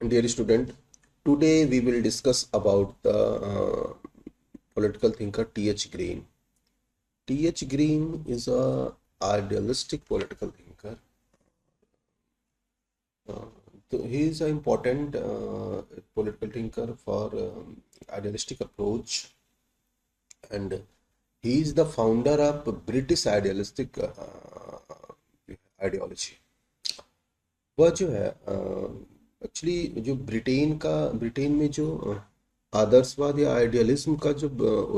Dear student, today we will discuss about the political thinker T.H. Green. T.H. Green is a idealistic political thinker. Uh, so he is an important political thinker for idealistic approach, and he is the founder of British idealistic ideology. वह जो है actually जो Britain में जो आदर्शवाद या idealism का जो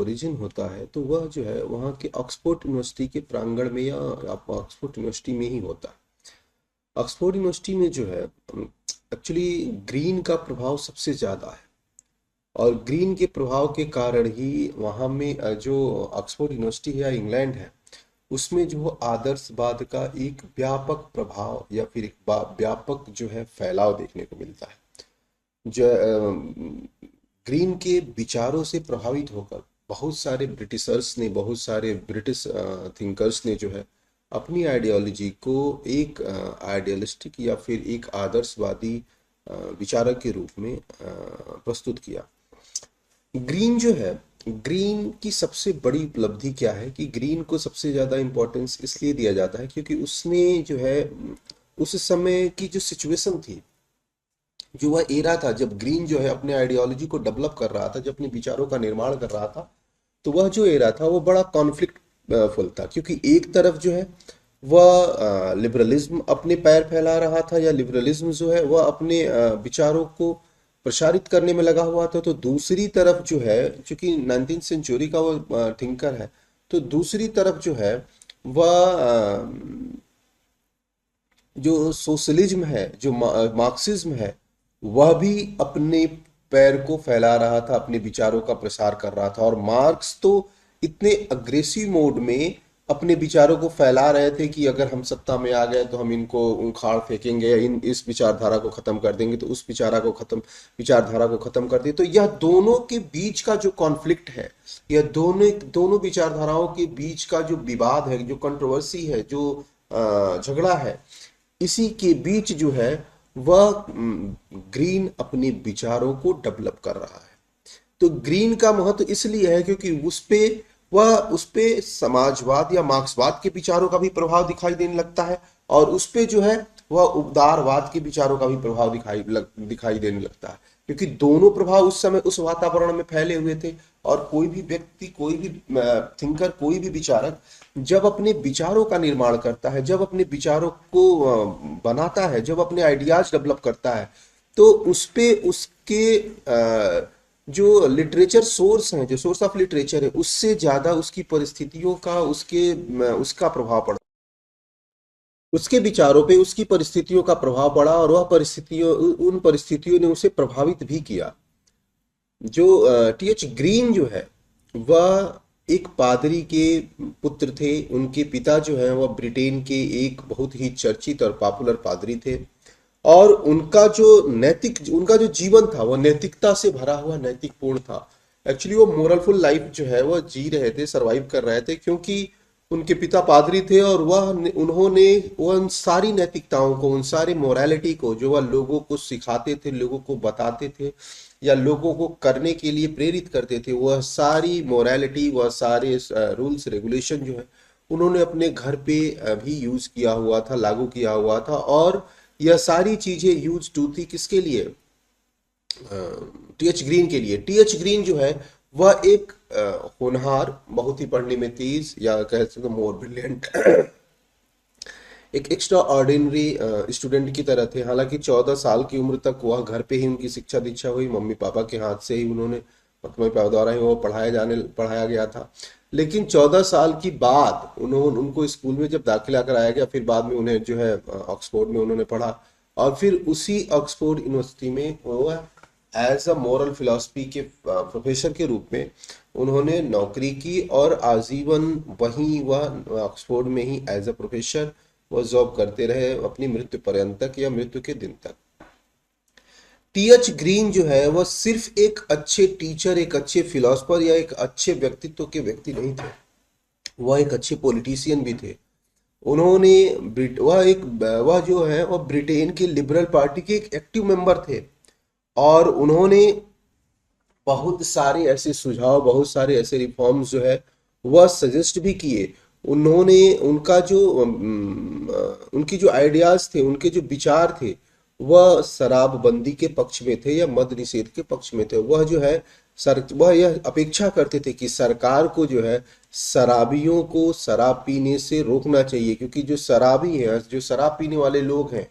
origin होता है, तो वह जो है वहाँ के ऑक्सफोर्ड यूनिवर्सिटी के प्रांगण में या ऑक्सफोर्ड यूनिवर्सिटी में ही होता है। ऑक्सफोर्ड यूनिवर्सिटी में जो है एक्चुअली ग्रीन का प्रभाव सबसे ज़्यादा है, और ग्रीन के प्रभाव के कारण ही वहाँ में जो ऑक्सफोर्ड यूनिवर्सिटी है या इंग्लैंड है, उसमें जो आदर्शवाद का एक व्यापक प्रभाव या फिर एक व्यापक जो है फैलाव देखने को मिलता है। जो ग्रीन के विचारों से प्रभावित होकर बहुत सारे ब्रिटिशर्स ने, बहुत सारे ब्रिटिश थिंकर्स ने जो है अपनी आइडियोलॉजी को एक आइडियलिस्टिक या फिर एक आदर्शवादी विचारक के रूप में प्रस्तुत किया। ग्रीन जो है, ग्रीन की सबसे बड़ी उपलब्धि क्या है कि ग्रीन को सबसे ज़्यादा इम्पोर्टेंस इसलिए दिया जाता है क्योंकि उसने जो है उस समय की जो सिचुएशन थी, जो वह एरा था जब ग्रीन जो है अपने आइडियोलॉजी को डेवलप कर रहा था, जब अपने विचारों का निर्माण कर रहा था, तो वह जो एरा था वो बड़ा कॉन्फ्लिक्ट फुल था। क्योंकि एक तरफ जो है वह लिबरलिज्म अपने पैर फैला रहा था, या लिबरलिज्म जो है वह अपने विचारों को प्रसारित करने में लगा हुआ था, तो दूसरी तरफ जो है, चूंकि 19th सेंचुरी का वो थिंकर है, तो दूसरी तरफ जो है वह जो सोशलिज्म है, जो मार्क्सिज्म है, वह भी अपने पैर को फैला रहा था, अपने विचारों का प्रसार कर रहा था। और मार्क्स तो इतने अग्रेसिव मोड में अपने विचारों को फैला रहे थे कि अगर हम सत्ता में आ गए तो हम इनको उखाड़ फेंकेंगे, इस विचारधारा को खत्म कर देंगे, तो उस विचारधारा को खत्म कर देंगे। तो यह दोनों के बीच का जो कॉन्फ्लिक्ट है, यह दोनों विचारधाराओं के बीच का जो विवाद है, जो कंट्रोवर्सी है, जो झगड़ा है, इसी के बीच जो है वह ग्रीन अपने विचारों को डेवलप कर रहा है। तो ग्रीन का महत्व इसलिए है क्योंकि उस पे समाजवाद या मार्क्सवाद के विचारों का भी प्रभाव दिखाई देने लगता है, और उस पे जो है वह उदारवाद के विचारों का भी प्रभाव दिखाई देने लगता है। क्योंकि दोनों प्रभाव उस समय उस वातावरण में फैले हुए थे, और कोई भी व्यक्ति, कोई भी थिंकर, कोई भी विचारक जब अपने विचारों का निर्माण करता है, जब अपने विचारों को बनाता है, जब अपने आइडियाज डेवलप करता है, तो उस पे उसके जो लिटरेचर सोर्स हैं, जो सोर्स ऑफ लिटरेचर है, उससे ज्यादा उसकी परिस्थितियों का, उसका प्रभाव पड़ा, उसके विचारों पे उसकी परिस्थितियों का प्रभाव पड़ा, और उन परिस्थितियों ने उसे प्रभावित भी किया। जो टी.एच. ग्रीन जो है वह एक पादरी के पुत्र थे। उनके पिता जो है वह ब्रिटेन के एक बहुत ही चर्चित और पॉपुलर पादरी थे, और उनका जो जीवन था वह नैतिकता से भरा हुआ, नैतिकपूर्ण था। एक्चुअली वो मोरलफुल लाइफ जो है वह जी रहे थे, सरवाइव कर रहे थे, क्योंकि उनके पिता पादरी थे, और उन्होंने उन सारी नैतिकताओं को, उन सारी मोरालिटी को जो वह लोगों को सिखाते थे, लोगों को बताते थे, या लोगों को करने के लिए प्रेरित करते थे, वह सारी मोरालिटी, वह सारे रूल्स रेगुलेशन जो है उन्होंने अपने घर पे भी यूज किया हुआ था, लागू किया हुआ था। और यह सारी चीजें यूज टू थी किसके लिए? टी.एच. ग्रीन के लिए। टी.एच. ग्रीन जो है वह एक होनहार, बहुत ही पढ़ने में तेज, या कह सकते मोर ब्रिलियंट एक एक्स्ट्रा ऑर्डिनरी स्टूडेंट की तरह थे। हालांकि 14 साल की उम्र तक वह घर पे ही उनकी शिक्षा दीक्षा हुई, मम्मी पापा के हाथ से ही मम्मी पापा द्वारा ही वो पढ़ाया गया था। लेकिन 14 साल की बाद उनको स्कूल में जब दाखिला कराया गया, फिर बाद में उन्हें जो है ऑक्सफोर्ड में उन्होंने पढ़ा, और फिर उसी ऑक्सफोर्ड यूनिवर्सिटी में वो एज अ मॉरल फिलॉसफी के प्रोफेसर के रूप में उन्होंने नौकरी की, और आजीवन वहीं वह ऑक्सफोर्ड में ही एज अ प्रोफेसर वो जॉब करते रहे अपनी मृत्यु पर्यंत तक, या मृत्यु के दिन तक। टी.एच. ग्रीन जो है वह सिर्फ एक अच्छे टीचर, एक अच्छे फिलोसफर, या एक अच्छे व्यक्तित्व के व्यक्ति नहीं थे, वह एक अच्छे पॉलिटिशियन भी थे। उन्होंने वह जो है वह ब्रिटेन के लिबरल पार्टी के एक एक्टिव मेंबर थे। और उन्होंने बहुत सारे ऐसे सुझाव, बहुत सारे ऐसे रिफॉर्म्स जो है वह सजेस्ट भी किए। उन्होंने उनका जो उनकी जो आइडियाज थे, उनके जो विचार थे, वह शराबबंदी के पक्ष में थे या मद्य निषेध के पक्ष में थे। वह जो है वह यह अपेक्षा करते थे कि सरकार को जो है शराबियों को शराब पीने से रोकना चाहिए, क्योंकि जो शराबी हैं, जो शराब पीने वाले लोग हैं,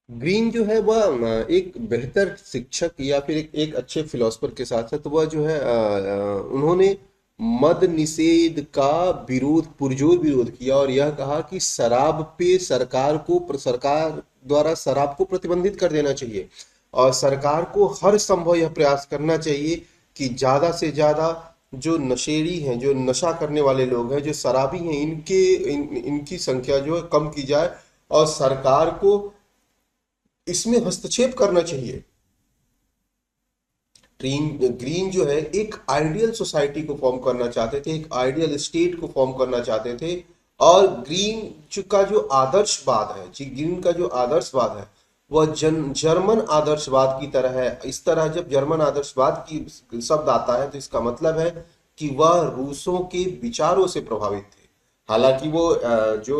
ग्रीन जो है वह एक बेहतर शिक्षक या फिर एक अच्छे फिलोसफर के साथ साथ वह जो है उन्होंने मद निषेध का विरोध, पुरजोर विरोध किया और यह कहा कि शराब पे सरकार द्वारा शराब को प्रतिबंधित कर देना चाहिए और सरकार को हर संभव यह प्रयास करना चाहिए कि ज्यादा से ज्यादा जो नशेड़ी हैं, जो नशा करने वाले लोग हैं, जो शराबी हैं, इनकी संख्या जो है कम की जाए और सरकार को इसमें हस्तक्षेप करना चाहिए। ग्रीन जो है एक आइडियल सोसाइटी को फॉर्म करना चाहते थे, एक आइडियल स्टेट को फॉर्म करना चाहते थे। और ग्रीन का जो आदर्शवाद है, जी ग्रीन का जो आदर्शवाद है वह जर्मन आदर्शवाद की तरह है। इस तरह जब जर्मन आदर्शवाद की शब्द आता है तो इसका मतलब है कि वह रूसों के विचारों से प्रभावित थे। हालांकि वो जो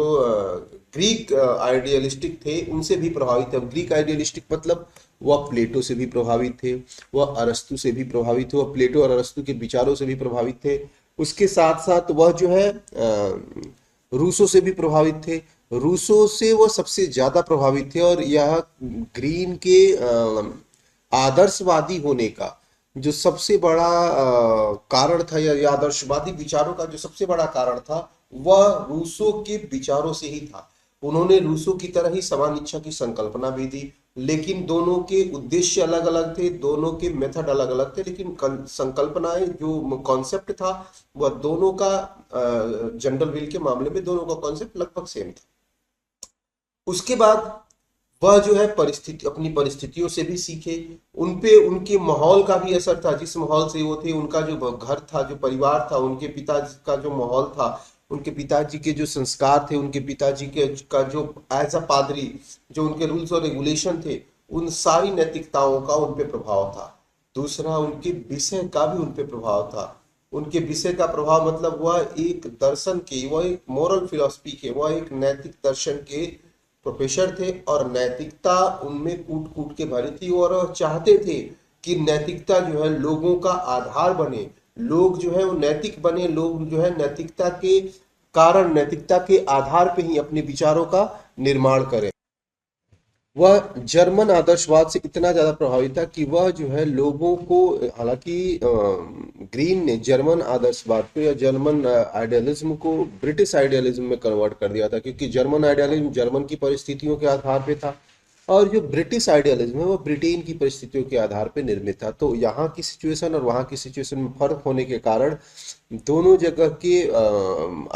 ग्रीक आइडियलिस्टिक थे उनसे भी प्रभावित थे। ग्रीक आइडियलिस्टिक मतलब वह प्लेटो से भी प्रभावित थे, वह अरस्तु से भी प्रभावित थे, वह प्लेटो और अरस्तु के विचारों से भी प्रभावित थे। उसके साथ साथ वह जो है रूसों से भी प्रभावित थे। रूसों से वह सबसे ज्यादा प्रभावित थे और यह ग्रीन के आदर्शवादी होने का जो सबसे बड़ा कारण था, या आदर्शवादी विचारों का जो सबसे बड़ा कारण था, वह रूसों के विचारों से ही था। उन्होंने रूसों की तरह ही समान इच्छा की संकल्पना भी दी, लेकिन दोनों के उद्देश्य अलग अलग थे, दोनों के मेथड अलग अलग थे, लेकिन संकल्पनाएं, जो कॉन्सेप्ट था, वह दोनों का जनरल विल के मामले में दोनों का कॉन्सेप्ट लगभग सेम था। उसके बाद वह जो है अपनी परिस्थितियों से भी सीखे, उनपे उनके माहौल का भी असर था, जिस माहौल से वो थे, उनका जो घर था, जो परिवार था, उनके पिता का जो माहौल था, उनके पिताजी के जो संस्कार थे, उनके पिताजी के का जो एज अ पादरी जो उनके रूल्स और रेगुलेशन थे, उन सारी नैतिकताओं का उन पे प्रभाव था। दूसरा, उनके विषय का भी उन पे प्रभाव था। उनके विषय का प्रभाव मतलब वह एक दर्शन के, वह एक मोरल फिलॉसफी के, वह एक नैतिक दर्शन के प्रोफेसर थे और नैतिकता उनमें कूट कूट के भरी थी और चाहते थे कि नैतिकता जो है लोगों का आधार बने, लोग जो है वो नैतिक बने, लोग जो है नैतिकता के कारण, नैतिकता के आधार पे ही अपने विचारों का निर्माण करें। वह जर्मन आदर्शवाद से इतना ज्यादा प्रभावित था कि वह जो है लोगों को, हालांकि ग्रीन ने जर्मन आदर्शवाद को या जर्मन आइडियलिज्म को ब्रिटिश आइडियलिज्म में कन्वर्ट कर दिया था, क्योंकि जर्मन आइडियलिज्म जर्मन की परिस्थितियों के आधार पे था और जो ब्रिटिश आइडियलिज्म है वो ब्रिटेन की परिस्थितियों के आधार पे निर्मित था। तो यहाँ की सिचुएशन और वहाँ की सिचुएशन में फर्क होने के कारण दोनों जगह के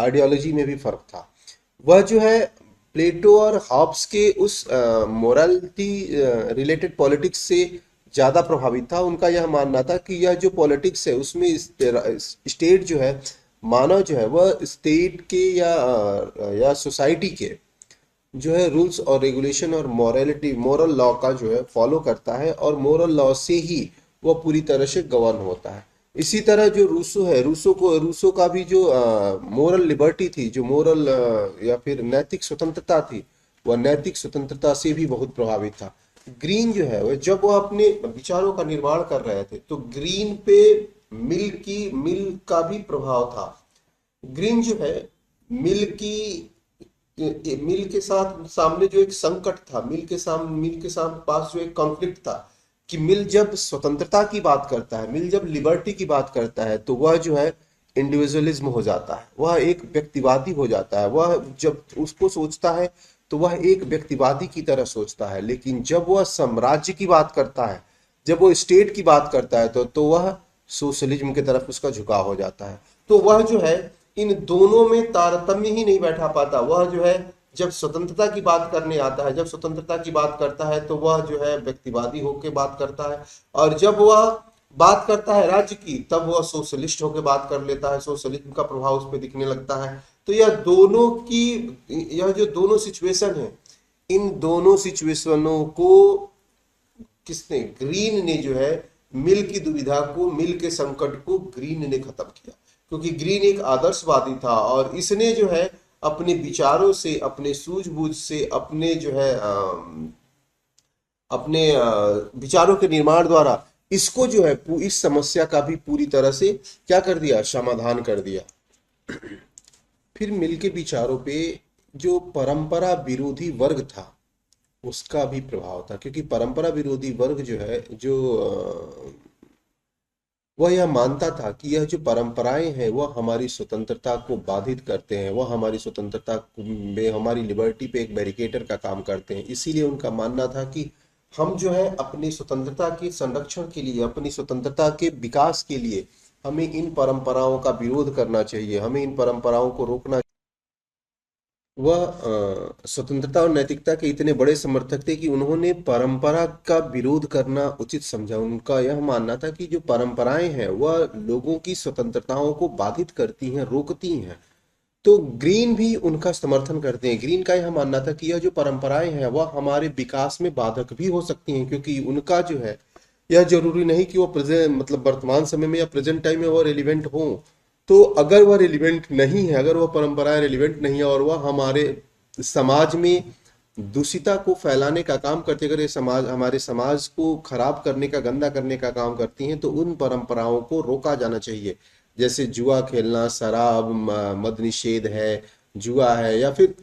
आइडियोलॉजी में भी फर्क था। वह जो है प्लेटो और हॉब्स के उस मोरालिटी रिलेटेड पॉलिटिक्स से ज्यादा प्रभावित था। उनका यह मानना था कि यह जो पॉलिटिक्स है उसमें स्टेट जो है, मानव जो है वह स्टेट के या सोसाइटी के जो है रूल्स और रेगुलेशन और मॉरलिटी, मोरल लॉ का जो है फॉलो करता है और मोरल लॉ से ही वह पूरी तरह से गवर्न होता है। इसी तरह जो रूसो है, रूसो का भी जो मोरल लिबर्टी थी, जो मोरल या फिर नैतिक स्वतंत्रता थी, वह नैतिक स्वतंत्रता से भी बहुत प्रभावित था। ग्रीन जो है वह जब वह अपने विचारों का निर्माण कर रहे थे तो ग्रीन पे मिल का भी प्रभाव था। ग्रीन जो है मिल के साथ सामने जो एक संकट था, मिल के सामने पास जो एक कॉन्फ्लिक्ट था कि मिल जब स्वतंत्रता की बात करता है, मिल जब लिबर्टी की बात करता है तो वह जो है इंडिविजुअलिज्म हो जाता है, वह एक व्यक्तिवादी हो जाता है। वह जब उसको सोचता है तो वह एक व्यक्तिवादी की तरह सोचता है, लेकिन जब वह साम्राज्य की बात करता है, जब वो स्टेट की बात करता है तो वह सोशलिज्म की तरफ उसका झुकाव हो जाता है। तो वह जो है इन दोनों में तारतम्य ही नहीं बैठा पाता। वह जो है जब स्वतंत्रता की बात करने आता है, जब स्वतंत्रता की बात करता है तो वह जो है व्यक्तिवादी होकर बात करता है, और जब वह बात करता है राज्य की तब वह सोशलिस्ट होकर बात कर लेता है, सोशलिज्म का प्रभाव उस पर दिखने लगता है। तो यह जो दोनों सिचुएशन है, इन दोनों सिचुएशनों को किसने, ग्रीन ने जो है मिल की दुविधा को, मिल के संकट को ग्रीन ने खत्म किया, क्योंकि ग्रीन एक आदर्शवादी था और इसने जो है अपने विचारों से, अपने सूझबूझ से, अपने जो है अपने विचारों के निर्माण द्वारा इसको जो है इस समस्या का भी पूरी तरह से क्या कर दिया, समाधान कर दिया। फिर मिल के विचारों पे जो परंपरा विरोधी वर्ग था उसका भी प्रभाव था, क्योंकि परंपरा विरोधी वर्ग जो है, जो वह यह मानता था कि यह जो परंपराएं हैं वह हमारी स्वतंत्रता को बाधित करते हैं, वह हमारी स्वतंत्रता में, हमारी लिबर्टी पे एक बैरिकेटर का काम करते हैं। इसीलिए उनका मानना था कि हम जो है अपनी स्वतंत्रता के संरक्षण के लिए, अपनी स्वतंत्रता के विकास के लिए हमें इन परंपराओं का विरोध करना चाहिए, हमें इन परंपराओं को रोकना। वह स्वतंत्रता और नैतिकता के इतने बड़े समर्थक थे कि उन्होंने परंपरा का विरोध करना उचित समझा। उनका यह मानना था कि जो परंपराएं हैं वह लोगों की स्वतंत्रताओं को बाधित करती हैं, रोकती हैं। तो ग्रीन भी उनका समर्थन करते हैं। ग्रीन का यह मानना था कि यह जो परंपराएं हैं वह हमारे विकास में बाधक भी हो सकती हैं, क्योंकि उनका जो है यह जरूरी नहीं कि वो प्रेजेंट, मतलब वर्तमान समय में या प्रेजेंट टाइम में वो रिलेवेंट हो। तो अगर वह रिलेवेंट नहीं है, अगर वह परंपराएं रिलेवेंट नहीं है और वह हमारे समाज में दूषिता को फैलाने का काम करती है, अगर ये समाज हमारे समाज को खराब करने का, गंदा करने का काम करती हैं, तो उन परंपराओं को रोका जाना चाहिए। जैसे जुआ खेलना, शराब, मद निषेध है, जुआ है, या फिर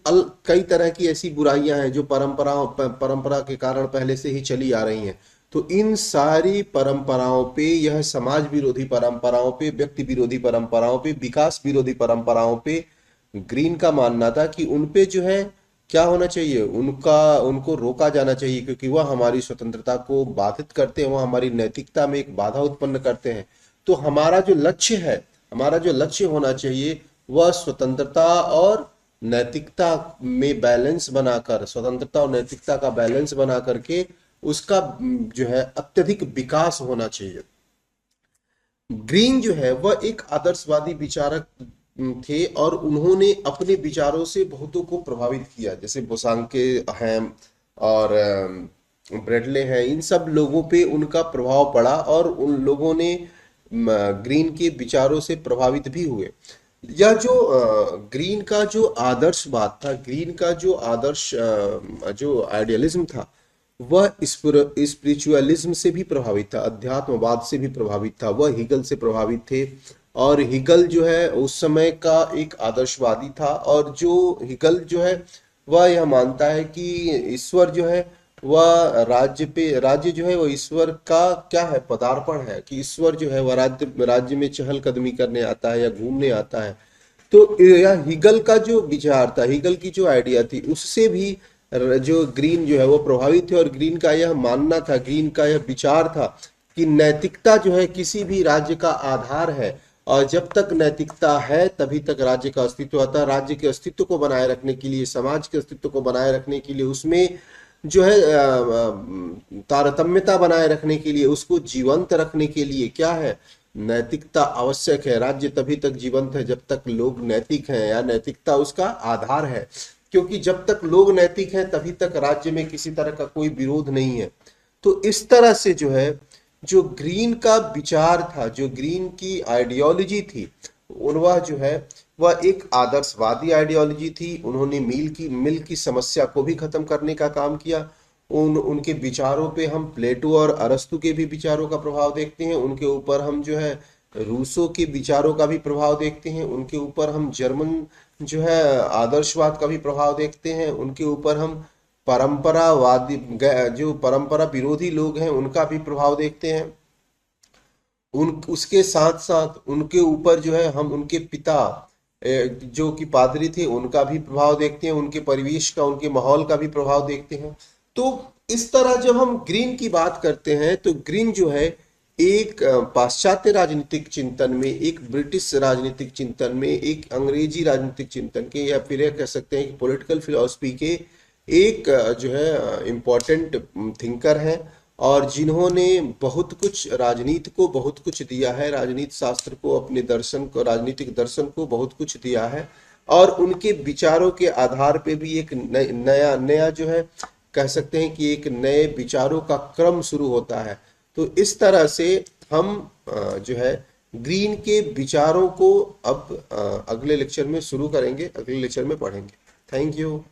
कई तरह की ऐसी बुराइयां हैं जो परंपरा के कारण पहले से ही चली आ रही हैं। तो इन सारी परंपराओं पे, यह समाज विरोधी परंपराओं पे, व्यक्ति विरोधी परंपराओं पे, विकास विरोधी परंपराओं पे ग्रीन का मानना था कि उन पे जो है क्या होना चाहिए, उनको रोका जाना चाहिए, क्योंकि वह हमारी स्वतंत्रता को बाधित करते हैं, वह हमारी नैतिकता में एक बाधा उत्पन्न करते हैं। तो हमारा जो लक्ष्य है, हमारा जो लक्ष्य होना चाहिए वह स्वतंत्रता और नैतिकता में बैलेंस बनाकर, स्वतंत्रता और नैतिकता का बैलेंस बना करके उसका जो है अत्यधिक विकास होना चाहिए। ग्रीन जो है वह एक आदर्शवादी विचारक थे और उन्होंने अपने विचारों से बहुतों को प्रभावित किया, जैसे बोसांके हैं और ब्रेडले हैं। इन सब लोगों पे उनका प्रभाव पड़ा और उन लोगों ने ग्रीन के विचारों से प्रभावित भी हुए। यह जो ग्रीन का जो आदर्शवाद था, ग्रीन का जो आदर्श जो आइडियलिज्म था, वह स्पिरिचुअलिज्म से भी प्रभावित था, अध्यात्मवाद से भी प्रभावित था। वह हिगल से प्रभावित थे और हिगल जो है उस समय का एक आदर्शवादी था। और जो हिगल जो है वह यह मानता है कि ईश्वर जो है वह राज्य जो है वह ईश्वर का क्या है, पदार्पण है, कि ईश्वर जो है वह राज्य में चहलकदमी करने आता है या घूमने आता है। तो यह हिगल का जो विचार था, हिगल की जो आइडिया थी, उससे भी जो ग्रीन जो है वो प्रभावित थे। और ग्रीन का यह मानना था, ग्रीन का यह विचार था कि नैतिकता जो है किसी भी राज्य का आधार है, और जब तक नैतिकता है तभी तक राज्य का अस्तित्व आता है। राज्य के अस्तित्व को बनाए रखने के लिए, समाज के अस्तित्व को बनाए रखने के लिए, उसमें जो है तारतम्यता बनाए रखने के लिए, उसको जीवंत रखने के लिए क्या है, नैतिकता आवश्यक है। राज्य तभी तक जीवंत है जब तक लोग नैतिक हैं, या नैतिकता उसका आधार है, क्योंकि जब तक लोग नैतिक हैं तभी तक राज्य में किसी तरह का कोई विरोध नहीं है। तो इस तरह से जो है, जो ग्रीन का विचार था, जो ग्रीन की आइडियोलॉजी थी, वह जो है वह एक आदर्शवादी आइडियोलॉजी थी। उन्होंने मिल की समस्या को भी खत्म करने का काम किया। उनके विचारों पे हम प्लेटो और अरस्तु के भी विचारों का प्रभाव देखते हैं। उनके ऊपर हम जो है रूसो के विचारों का भी प्रभाव देखते हैं। उनके ऊपर हम जर्मन जो है आदर्शवाद का भी प्रभाव देखते हैं। उनके ऊपर हम परंपरावादी, जो परंपरा विरोधी लोग हैं, उनका भी प्रभाव देखते हैं। उसके साथ साथ उनके ऊपर जो है हम उनके पिता जो कि पादरी थे, उनका भी प्रभाव देखते हैं। उनके परिवेश का, उनके माहौल का भी प्रभाव देखते हैं। तो इस तरह जब हम ग्रीन की बात करते हैं तो ग्रीन जो है एक पाश्चात्य राजनीतिक चिंतन में, एक ब्रिटिश राजनीतिक चिंतन में, एक अंग्रेजी राजनीतिक चिंतन के, या फिर यह कह सकते हैं कि पॉलिटिकल फिलॉसफी के एक जो है इम्पोर्टेंट थिंकर हैं, और जिन्होंने बहुत कुछ राजनीति को बहुत कुछ दिया है, राजनीति शास्त्र को, अपने दर्शन को, राजनीतिक दर्शन को बहुत कुछ दिया है। और उनके विचारों के आधार पे भी एक नया जो है कह सकते हैं कि एक नए विचारों का क्रम शुरू होता है। तो इस तरह से हम जो है ग्रीन के विचारों को अब अगले लेक्चर में शुरू करेंगे, अगले लेक्चर में पढ़ेंगे। Thank you.